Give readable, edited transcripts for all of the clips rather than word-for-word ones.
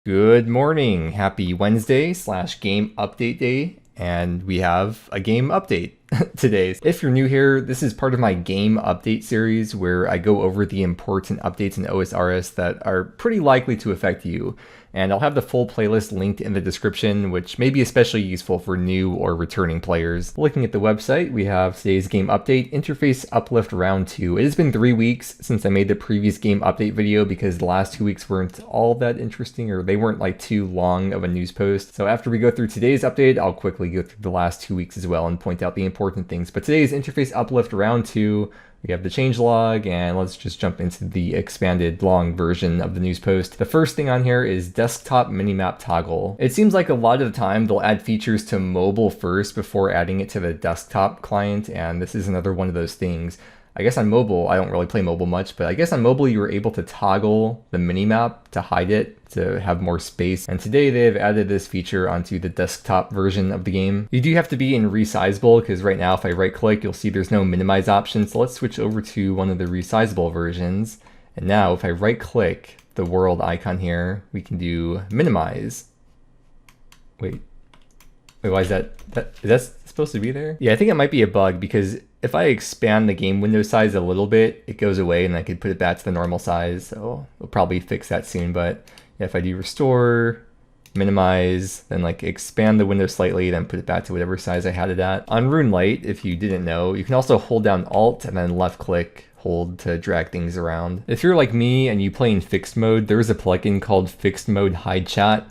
Good morning. Happy Wednesday / game update day. And we have a game update today. If you're new here, this is part of my game update series where I go over the important updates in OSRS that are pretty likely to affect you. And I'll have the full playlist linked in the description, which may be especially useful for new or returning players. Looking at the website, we have today's game update, Interface Uplift Round 2. It has been 3 weeks since I made the previous game update video because the last 2 weeks weren't all that interesting, or they weren't like too long of a news post. So after we go through today's update, I'll quickly go through the last 2 weeks as well and point out the important things. But today's Interface Uplift Round 2, we have the changelog, and let's just jump into the expanded long version of the news post. The first thing on here is desktop minimap toggle. It seems like a lot of the time they'll add features to mobile first before adding it to the desktop client, and this is another one of those things. I guess on mobile, I don't really play mobile much, but I guess on mobile you were able to toggle the minimap to hide it, to have more space. And today they've added this feature onto the desktop version of the game. You do have to be in resizable, because right now if I right click, you'll see there's no minimize option. So let's switch over to one of the resizable versions. And now if I right click the world icon here, we can do minimize. Wait, why is that is that supposed to be there? Yeah, I think it might be a bug, because if I expand the game window size a little bit, it goes away and I could put it back to the normal size. So we'll probably fix that soon. But yeah, if I do restore, minimize, then like expand the window slightly, then put it back to whatever size I had it at. On Rune Light, if you didn't know, you can also hold down Alt and then left click, hold to drag things around. If you're like me and you play in fixed mode, there's a plugin called Fixed Mode Hide Chat,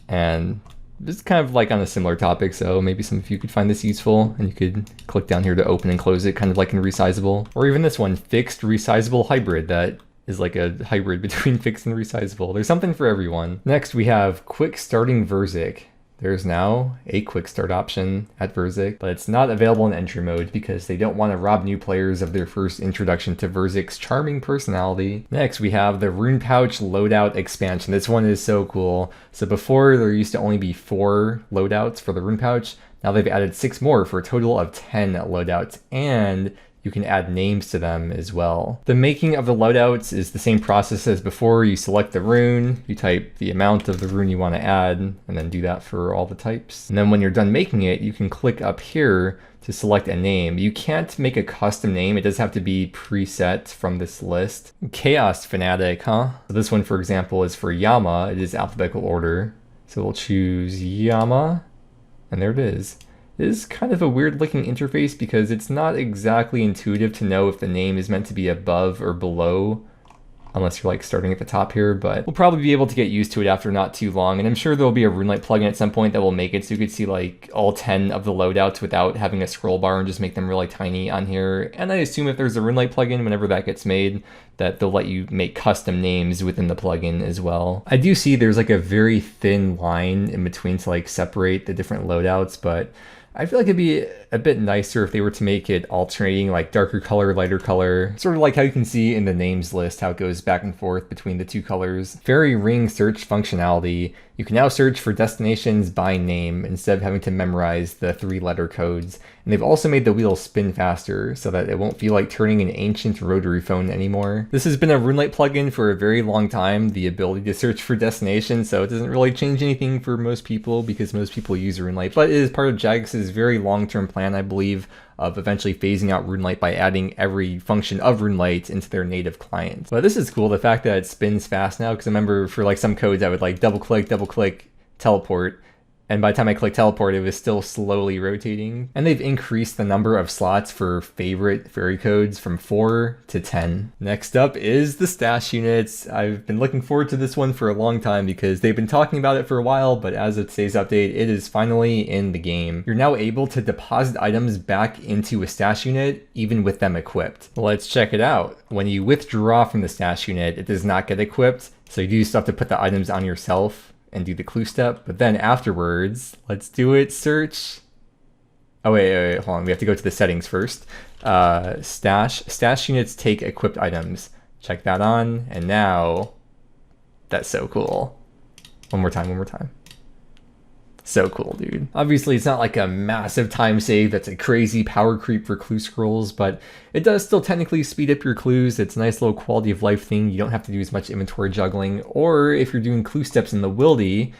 and this is kind of like on a similar topic, so maybe some of you could find this useful, and you could click down here to open and close it, kind of like in resizable. Or even this one, fixed resizable hybrid, that is like a hybrid between fixed and resizable. There's something for everyone. Next, we have quick starting Verzik. There's now a quick start option at Verzik, but it's not available in entry mode because they don't want to rob new players of their first introduction to Verzik's charming personality. Next, we have the Rune Pouch loadout expansion. This one is so cool. So before, there used to only be 4 loadouts for the Rune Pouch. Now they've added 6 more for a total of 10 loadouts, and you can add names to them as well. The making of the loadouts is the same process as before. You select the rune, you type the amount of the rune you want to add, and then do that for all the types. And then when you're done making it, you can click up here to select a name. You can't make a custom name. It does have to be preset from this list. Chaos Fanatic, huh? So this one, for example, is for Yama. It is alphabetical order. So we'll choose Yama, and there it is. It is kind of a weird looking interface because it's not exactly intuitive to know if the name is meant to be above or below, unless you're like starting at the top here, but we'll probably be able to get used to it after not too long. And I'm sure there'll be a RuneLite plugin at some point that will make it so you could see like all 10 of the loadouts without having a scroll bar and just make them really tiny on here. And I assume if there's a RuneLite plugin, whenever that gets made, that they'll let you make custom names within the plugin as well. I do see there's like a very thin line in between to like separate the different loadouts, but I feel like it'd be a bit nicer if they were to make it alternating, like darker color, lighter color, sort of like how you can see in the names list, how it goes back and forth between the 2 colors. Fairy ring search functionality. You can now search for destinations by name instead of having to memorize the 3-letter codes. And they've also made the wheel spin faster so that it won't feel like turning an ancient rotary phone anymore. This has been a RuneLite plugin for a very long time, the ability to search for destinations, so it doesn't really change anything for most people because most people use RuneLite, but it is part of Jagex' very long-term plan, I believe, of eventually phasing out RuneLite by adding every function of RuneLite into their native client. But this is cool, the fact that it spins fast now, because I remember for like some codes I would like double click, teleport, and by the time I click teleport, it was still slowly rotating. And they've increased the number of slots for favorite fairy codes from 4 to 10. Next up is the S.T.A.S.H units. I've been looking forward to this one for a long time because they've been talking about it for a while, but as of today's update, it is finally in the game. You're now able to deposit items back into a S.T.A.S.H unit, even with them equipped. Let's check it out. When you withdraw from the S.T.A.S.H unit, it does not get equipped, so you do still have to put the items on yourself and do the clue step, but then afterwards, let's do it, search. Oh wait, hold on, we have to go to the settings first. S.T.A.S.H units take equipped items. Check that on, and now, that's so cool. One more time. So cool, dude. Obviously, it's not like a massive time save that's a crazy power creep for clue scrolls, but it does still technically speed up your clues. It's a nice little quality of life thing. You don't have to do as much inventory juggling. Or if you're doing clue steps in the wildy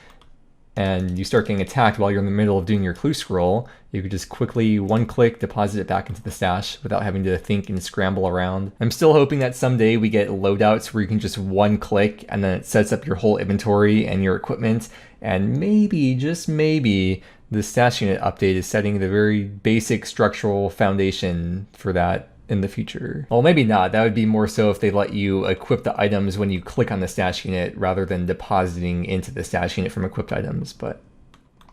and you start getting attacked while you're in the middle of doing your clue scroll, you could just quickly one-click deposit it back into the stash without having to think and scramble around. I'm still hoping that someday we get loadouts where you can just one-click and then it sets up your whole inventory and your equipment, and maybe, just maybe, the stash unit update is setting the very basic structural foundation for that in the future. Well, maybe not. That would be more so if they let you equip the items when you click on the stash unit rather than depositing into the stash unit from equipped items, but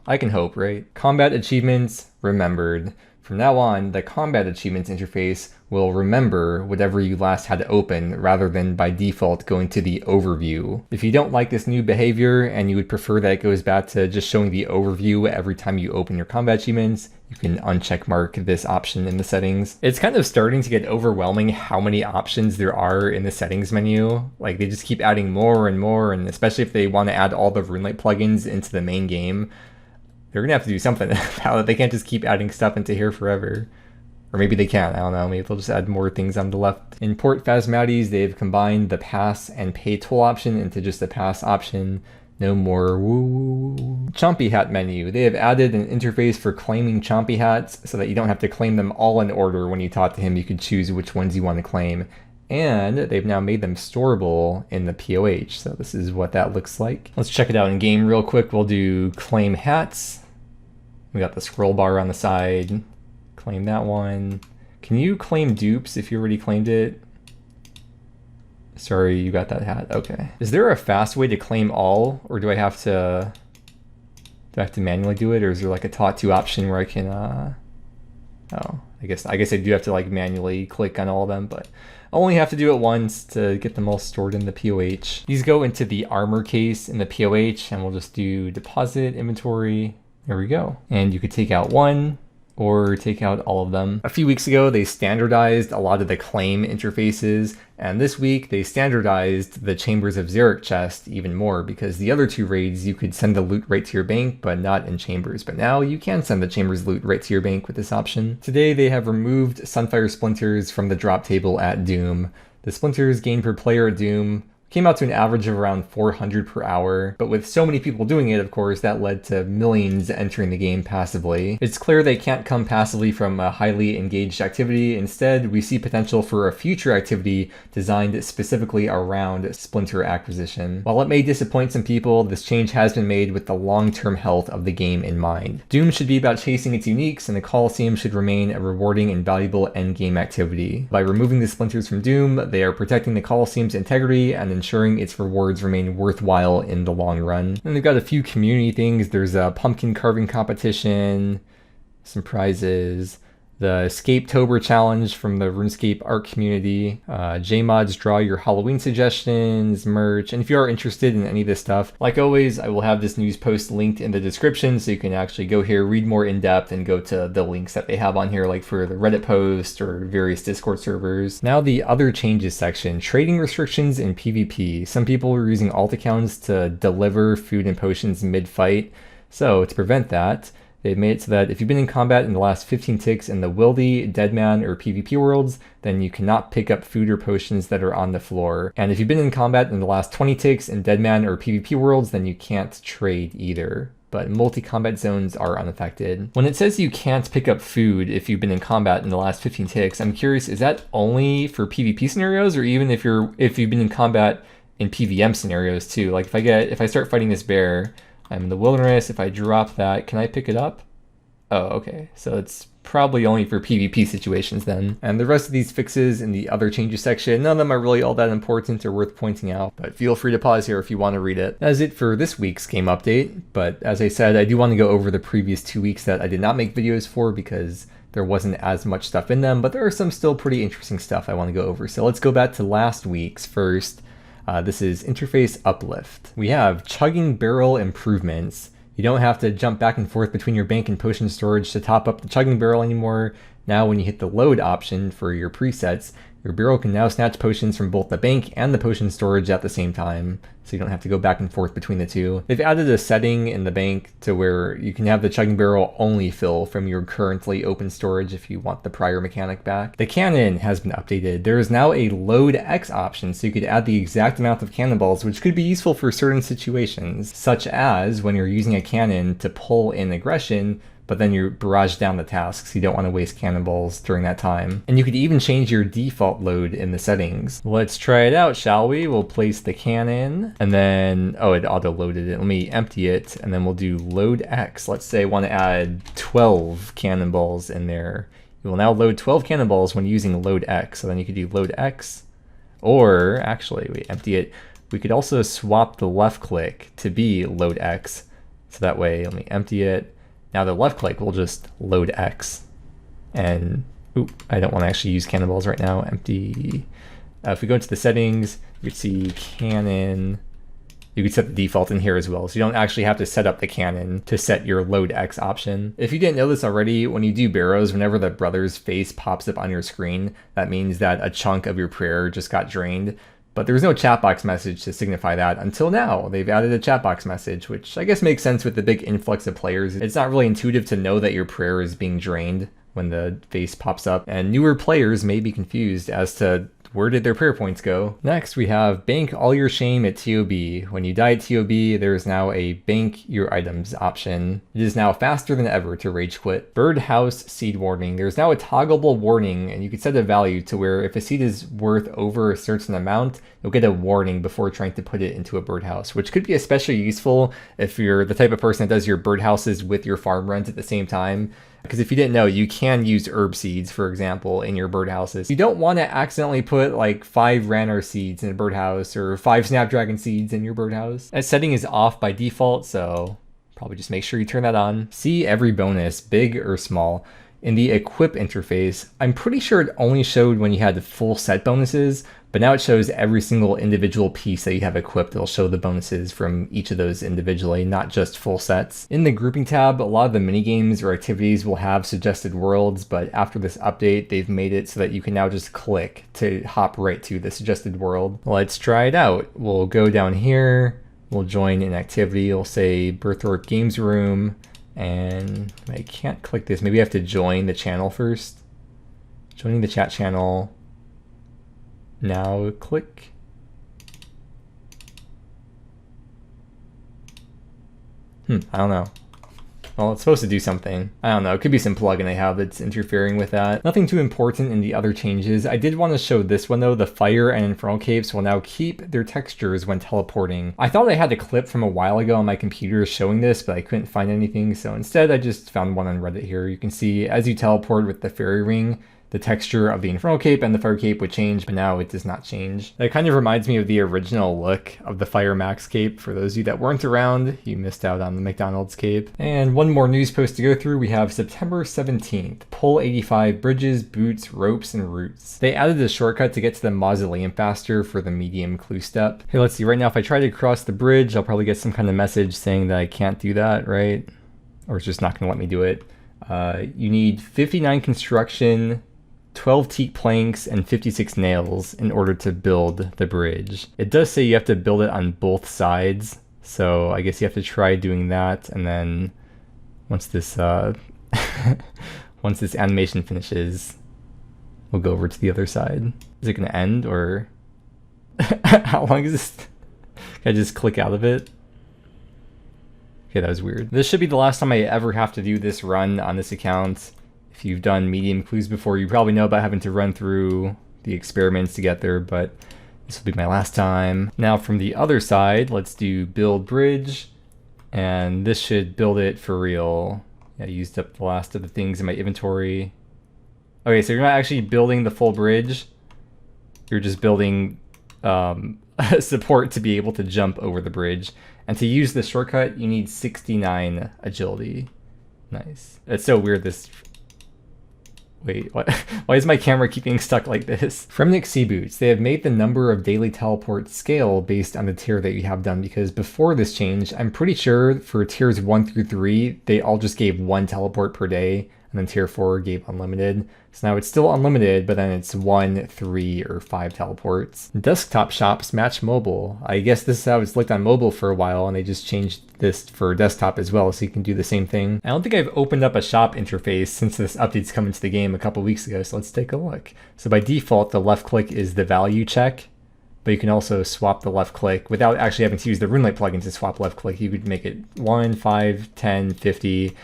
I can hope, right? Combat achievements remembered. From now on, the combat achievements interface will remember whatever you last had open rather than by default going to the overview. If you don't like this new behavior and you would prefer that it goes back to just showing the overview every time you open your combat achievements, you can uncheck mark this option in the settings. It's kind of starting to get overwhelming how many options there are in the settings menu. Like, they just keep adding more and more, and especially if they want to add all the RuneLite plugins into the main game, they're gonna have to do something about it. They can't just keep adding stuff into here forever. Or maybe they can, I don't know. Maybe they'll just add more things on the left. In Port Phasmades, they've combined the pass and pay tool option into just the pass option. No more woo. Chompy hat menu. They have added an interface for claiming Chompy hats so that you don't have to claim them all in order. When you talk to him, you can choose which ones you want to claim. And they've now made them storable in the POH. So this is what that looks like. Let's check it out in game real quick. We'll do claim hats. We got the scroll bar on the side. Claim that one. Can you claim dupes if you already claimed it? Sorry, you got that hat. Okay. Is there a fast way to claim all, or do I have to manually do it, or is there like a taught to option where I can oh, I guess I do have to like manually click on all of them, but I only have to do it once to get them all stored in the POH. These go into the armor case in the POH, and we'll just do deposit inventory. There we go. And you could take out one or take out all of them. A few weeks ago, they standardized a lot of the claim interfaces, and this week they standardized the Chambers of Xeric chest even more, because the other two raids you could send the loot right to your bank, but not in Chambers. But now you can send the Chambers loot right to your bank with this option. Today they have removed Sunfire splinters from the drop table at Doom. The splinters gained per player at Doom came out to an average of around 400 per hour, but with so many people doing it, of course, that led to millions entering the game passively. It's clear they can't come passively from a highly engaged activity. Instead, we see potential for a future activity designed specifically around splinter acquisition. While it may disappoint some people, this change has been made with the long-term health of the game in mind. Doom should be about chasing its uniques, and the Coliseum should remain a rewarding and valuable endgame activity. By removing the splinters from Doom, they are protecting the Coliseum's integrity and ensuring its rewards remain worthwhile in the long run. And they've got a few community things. There's a pumpkin carving competition, some prizes, the Escape-tober challenge from the RuneScape art community, JMods draw your Halloween suggestions, merch, and if you are interested in any of this stuff, like always, I will have this news post linked in the description so you can actually go here, read more in depth, and go to the links that they have on here, like for the Reddit post or various Discord servers. Now the other changes section, trading restrictions in PvP. Some people were using alt accounts to deliver food and potions mid-fight, so to prevent that, they've made it so that if you've been in combat in the last 15 ticks in the Wildy, Deadman, or PvP worlds, then you cannot pick up food or potions that are on the floor. And if you've been in combat in the last 20 ticks in Deadman or PvP worlds, then you can't trade either. But multi-combat zones are unaffected. When it says you can't pick up food if you've been in combat in the last 15 ticks, I'm curious, is that only for PvP scenarios, or even if you've been in combat in PvM scenarios too? Like if I start fighting this bear, I'm in the wilderness, if I drop that, can I pick it up? Oh, okay, so it's probably only for PvP situations then. And the rest of these fixes in the other changes section, none of them are really all that important or worth pointing out, but feel free to pause here if you want to read it. That is it for this week's game update, but as I said, I do want to go over the previous 2 weeks that I did not make videos for because there wasn't as much stuff in them, but there are some still pretty interesting stuff I want to go over. So let's go back to last week's first. This is interface uplift. We have chugging barrel improvements. You don't have to jump back and forth between your bank and potion storage to top up the chugging barrel anymore. Now when you hit the load option for your presets, Your barrel can now snatch potions from both the bank and the potion storage at the same time, so you don't have to go back and forth between the two. They've added a setting in the bank to where you can have the chugging barrel only fill from your currently open storage if you want the prior mechanic back. The cannon has been updated. There is now a load X option, so you could add the exact amount of cannonballs, which could be useful for certain situations, such as when you're using a cannon to pull in aggression, but then you barrage down the tasks. You don't want to waste cannonballs during that time. And you could even change your default load in the settings. Let's try it out, shall we? We'll place the cannon, and then, oh, it auto-loaded it. Let me empty it, and then we'll do load X. Let's say I want to add 12 cannonballs in there. You will now load 12 cannonballs when using load X. So then you could do load X, or actually, we empty it. We could also swap the left click to be load X. So that way, let me empty it. Now the left click will just load X. And, oop, I don't want to actually use cannonballs right now. Empty. If we go into the settings, you can see cannon. You can set the default in here as well. So you don't actually have to set up the cannon to set your load X option. If you didn't know this already, when you do barrows, whenever the brother's face pops up on your screen, that means that a chunk of your prayer just got drained. But there was no chat box message to signify that until now. They've added a chat box message, which I guess makes sense with the big influx of players. It's not really intuitive to know that your prayer is being drained when the face pops up, and newer players may be confused as to where did their prayer points go. Next, we have bank all your shame at TOB. When you die at TOB, there is now a bank your items option. It is now faster than ever to rage quit. Birdhouse seed warning. There's now a toggleable warning, and you can set a value to where if a seed is worth over a certain amount, you'll get a warning before trying to put it into a birdhouse, which could be especially useful if you're the type of person that does your birdhouses with your farm runs at the same time. Because if you didn't know, you can use herb seeds, for example, in your birdhouses. You don't want to accidentally put like 5 Ranar seeds in a birdhouse or 5 Snapdragon seeds in your birdhouse. That setting is off by default, so probably just make sure you turn that on. See every bonus, big or small. In the equip interface, I'm pretty sure it only showed when you had the full set bonuses, but now it shows every single individual piece that you have equipped. It'll show the bonuses from each of those individually, not just full sets. In the grouping tab, a lot of the minigames or activities will have suggested worlds, but after this update, they've made it so that you can now just click to hop right to the suggested world. Let's try it out. We'll go down here, we'll join an activity, it'll say Birthorpe Games Room, and I can't click this. Maybe I have to join the channel first. Joining the chat channel. Now click. I don't know. Well, it's supposed to do something. I don't know. It could be some plugin I have that's interfering with that. Nothing too important in the other changes. I did want to show this one though. The fire and infernal capes will now keep their textures when teleporting. I thought I had a clip from a while ago on my computer showing this, but I couldn't find anything. So instead, I just found one on Reddit here. You can see as you teleport with the fairy ring, the texture of the infernal cape and the fire cape would change, but now it does not change. That kind of reminds me of the original look of the Fire Max cape. For those of you that weren't around, you missed out on the McDonald's cape. And one more news post to go through. We have September 17th, pull 85 bridges, boots, ropes, and roots. They added a shortcut to get to the mausoleum faster for the medium clue step. Hey, let's see, right now if I try to cross the bridge, I'll probably get some kind of message saying that I can't do that, right? Or it's just not gonna let me do it. You need 59 construction, 12 teak planks, and 56 nails in order to build the bridge. It does say you have to build it on both sides, so I guess you have to try doing that, and then once this once this animation finishes, we'll go over to the other side. Is it gonna end, or how long is this? Can I just click out of it? Okay, that was weird. This should be the last time I ever have to do this run on this account. If you've done medium clues before, you probably know about having to run through the experiments to get there, but this will be my last time. Now from the other side, let's do build bridge, and this should build it for real. I used up the last of the things in my inventory. Okay, so you're not actually building the full bridge. You're just building support to be able to jump over the bridge. And to use the shortcut, you need 69 agility. Nice. It's so weird, this... Wait, what? Why is my camera keeping stuck like this? From Nick Sea Boots, they have made the number of daily teleports scale based on the tier that you have done, because before this change, I'm pretty sure for tiers 1 through 3, they all just gave 1 teleport per day. and then tier 4 gave unlimited. So now it's still unlimited, but then it's 1, 3, or 5 teleports. Desktop shops match mobile. I guess this is how it's looked on mobile for a while, and they just changed this for desktop as well, so you can do the same thing. I don't think I've opened up a shop interface since this update's come into the game a couple weeks ago, so let's take a look. So by default, the left click is the value check, but you can also swap the left click without actually having to use the RuneLite plugin to swap left click. You could make it 1, 5, 10, 50,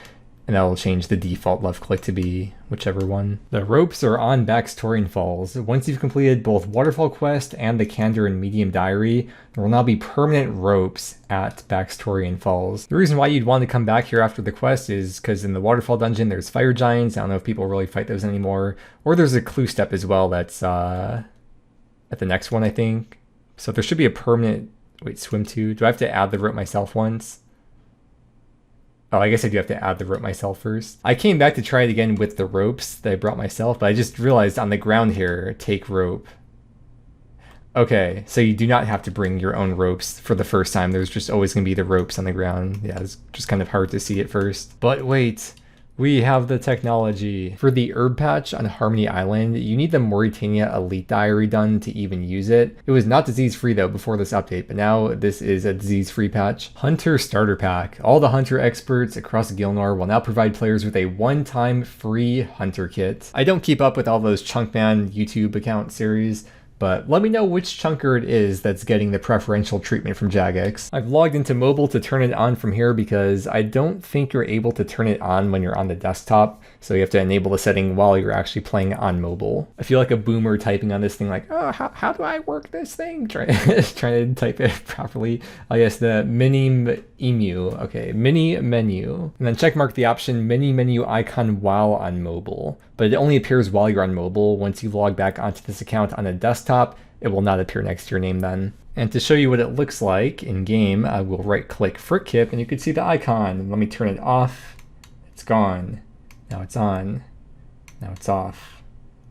and that'll change the default left click to be whichever one. The ropes are on Backstorian Falls. Once you've completed both Waterfall Quest and the Candor and Medium Diary, there will now be permanent ropes at Backstorian Falls. The reason why you'd want to come back here after the quest is because in the Waterfall dungeon there's fire giants. I don't know if people really fight those anymore. Or there's a clue step as well that's at the next one, I think. So there should be a permanent... Wait, swim to? Do I have to add the rope myself once? Oh, I guess I do have to add the rope myself first. I came back to try it again with the ropes that I brought myself, but I just realized on the ground here, take rope. Okay, so you do not have to bring your own ropes for the first time. There's just always going to be the ropes on the ground. Yeah, it's just kind of hard to see at first. But wait, we have the technology. For the herb patch on Harmony Island, you need the Mauritania Elite Diary done to even use it. It was not disease-free though before this update, but now this is a disease-free patch. Hunter Starter Pack. All the Hunter experts across Gilnor will now provide players with a one-time free Hunter kit. I don't keep up with all those Chunkman YouTube account series, but let me know which chunker it is that's getting the preferential treatment from Jagex. I've logged into mobile to turn it on from here because I don't think you're able to turn it on when you're on the desktop, so you have to enable the setting while you're actually playing on mobile. I feel like a boomer typing on this thing like, oh, how do I work this thing? Trying to type it properly. Oh yes, the mini emu. Okay, mini menu. And then checkmark the option mini menu icon while on mobile. But it only appears while you're on mobile. Once you log back onto this account on a desktop, it will not appear next to your name then. And to show you what it looks like in game, I will right click FrickKip and you can see the icon. And let me turn it off. It's gone. Now it's on. Now it's off.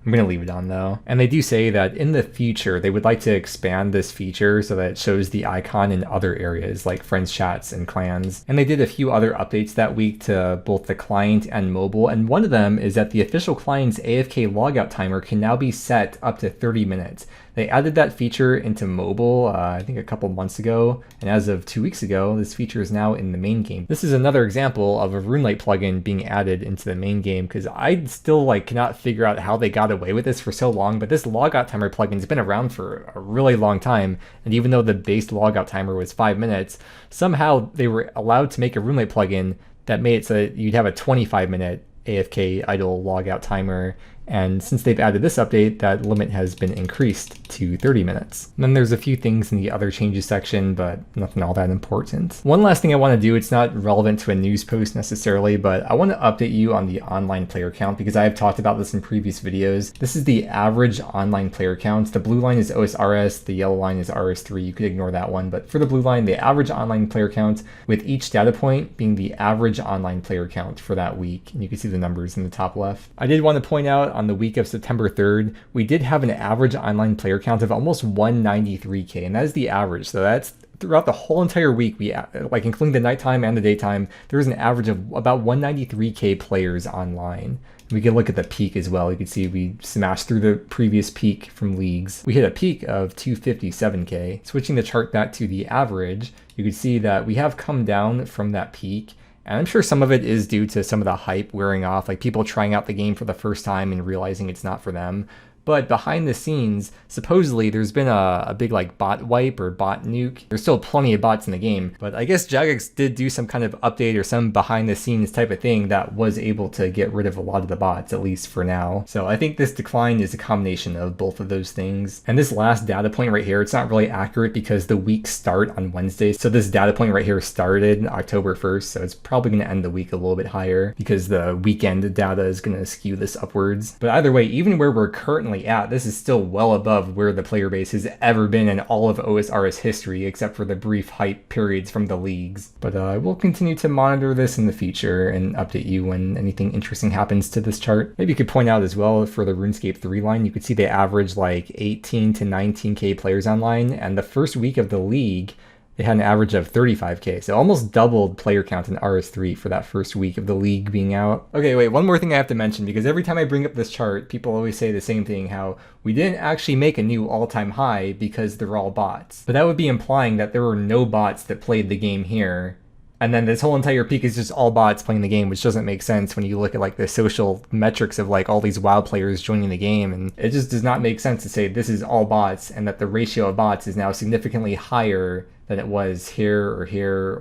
I'm going to leave it on though. And they do say that in the future, they would like to expand this feature so that it shows the icon in other areas like friends chats and clans. And they did a few other updates that week to both the client and mobile. And one of them is that the official client's AFK logout timer can now be set up to 30 minutes. They added that feature into mobile, I think a couple months ago, and as of 2 weeks ago, this feature is now in the main game. This is another example of a RuneLite plugin being added into the main game, because I still cannot figure out how they got away with this for so long, but this logout timer plugin has been around for a really long time, and even though the base logout timer was 5 minutes, somehow they were allowed to make a RuneLite plugin that made it so that you'd have a 25-minute AFK idle logout timer. And since they've added this update, that limit has been increased to 30 minutes. And then there's a few things in the other changes section, but nothing all that important. One last thing I want to do, it's not relevant to a news post necessarily, but I want to update you on the online player count because I have talked about this in previous videos. This is the average online player count. The blue line is OSRS, the yellow line is RS3. You could ignore that one, but for the blue line, the average online player count with each data point being the average online player count for that week. And you can see the numbers in the top left. I did want to point out on the week of September 3rd, we did have an average online player count of almost 193k, and that is the average. So that's throughout the whole entire week, we including the nighttime and the daytime, there was an average of about 193k players online. We can look at the peak as well. You can see we smashed through the previous peak from leagues. We hit a peak of 257k. Switching the chart back to the average, you can see that we have come down from that peak. And I'm sure some of it is due to some of the hype wearing off, like people trying out the game for the first time and realizing it's not for them. But behind the scenes, supposedly there's been a big bot wipe or bot nuke. There's still plenty of bots in the game, but I guess Jagex did do some kind of update or some behind the scenes type of thing that was able to get rid of a lot of the bots, at least for now. So I think this decline is a combination of both of those things. And this last data point right here, it's not really accurate because the weeks start on Wednesdays. So this data point right here started October 1st, so it's probably going to end the week a little bit higher because the weekend data is going to skew this upwards. But either way, even where we're currently at, this is still well above where the player base has ever been in all of OSRS history, except for the brief hype periods from the leagues. But I will continue to monitor this in the future and update you when anything interesting happens to this chart. Maybe you could point out as well for the RuneScape 3 line, you could see they average 18 to 19k players online, and the first week of the league, They had an average of 35k, so almost doubled player count in RS3 for that first week of the league being out. Okay, wait, one more thing I have to mention, because every time I bring up this chart, people always say the same thing, how we didn't actually make a new all-time high because they're all bots. But that would be implying that there were no bots that played the game here. And then this whole entire peak is just all bots playing the game, which doesn't make sense when you look at like the social metrics of like all these WoW players joining the game. And it just does not make sense to say this is all bots and that the ratio of bots is now significantly higher than it was here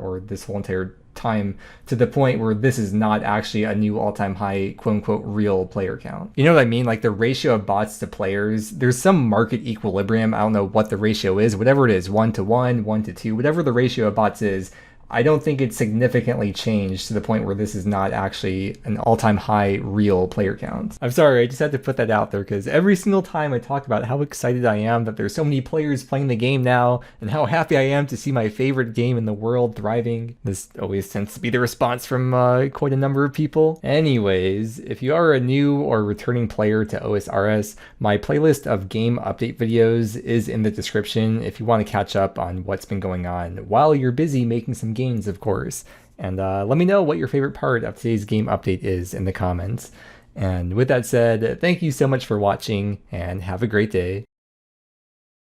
or this whole entire time, to the point where this is not actually a new all-time high, quote-unquote, real player count. You know what I mean? Like the ratio of bots to players, there's some market equilibrium. I don't know what the ratio is, whatever it is, 1 to 1, 1 to 2, whatever the ratio of bots is. I don't think it's significantly changed to the point where this is not actually an all-time high real player count. I'm sorry, I just had to put that out there because every single time I talk about how excited I am that there's so many players playing the game now and how happy I am to see my favorite game in the world thriving, this always tends to be the response from quite a number of people. Anyways, if you are a new or returning player to OSRS, my playlist of game update videos is in the description if you want to catch up on what's been going on while you're busy making some games, of course. And let me know what your favorite part of today's game update is in the comments. And with that said, thank you so much for watching and have a great day.